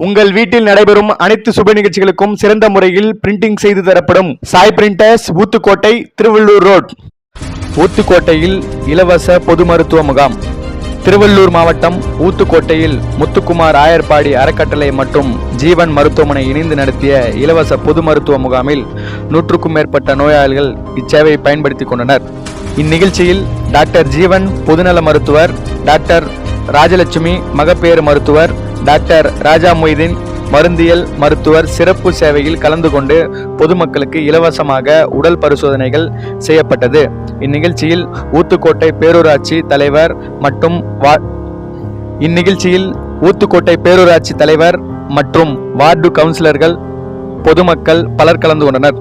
உங்கள் வீட்டில் நடைபெறும் அனைத்து சுப நிகழ்ச்சிகளுக்கும் சிறந்த முறையில் பிரிண்டிங் செய்து தரப்படும் சாய் பிரிண்டர்ஸ், ஊத்துக்கோட்டை, திருவள்ளூர் ரோட். ஊத்துக்கோட்டையில் இலவச பொது மருத்துவ முகாம். திருவள்ளூர் மாவட்டம் ஊத்துக்கோட்டையில் முத்துக்குமார் ஆயர்பாடி அறக்கட்டளை மற்றும் ஜீவன் மருத்துவமனை இணைந்து நடத்திய இலவச பொது மருத்துவ முகாமில் 100க்கும் மேற்பட்ட நோயாளிகள் இச்சேவையை பயன்படுத்திக் கொண்டனர். இந்நிகழ்ச்சியில் டாக்டர் ஜீவன் பொதுநல மருத்துவர், டாக்டர் ராஜலட்சுமி மகப்பேறு மருத்துவர், டாக்டர் ராஜா மொய்தீன் மருந்தியல் மருத்துவர் சிறப்பு சேவையில் கலந்து கொண்டு பொதுமக்களுக்கு இலவசமாக உடல் பரிசோதனைகள் செய்யப்பட்டது. இந்நிகழ்ச்சியில் ஊத்துக்கோட்டை பேரூராட்சி தலைவர் மற்றும் வார்டு கவுன்சிலர்கள், பொதுமக்கள் பலர் கலந்து கொண்டனர்.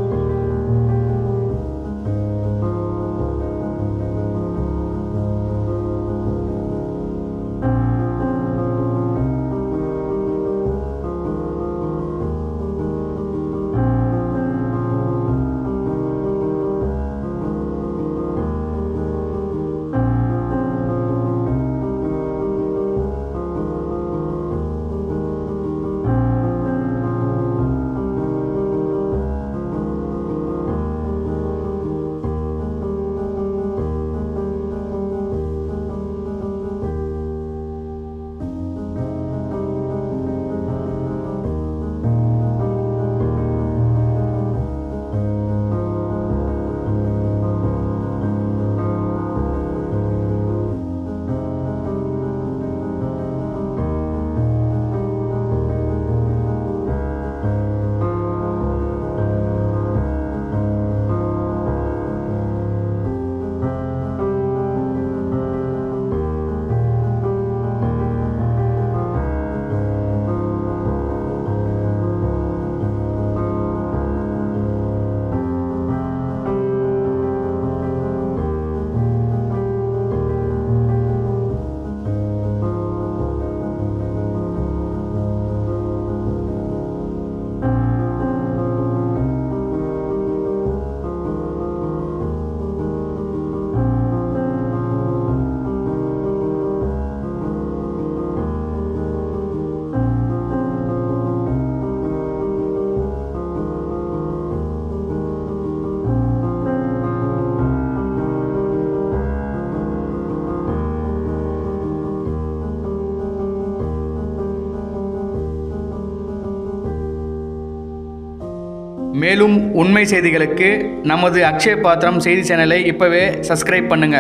மேலும் உண்மை செய்திகளுக்கு நமது அக்ஷய பாத்திரம் செய்தி சேனலை இப்பவே சப்ஸ்கிரைப் பண்ணுங்க.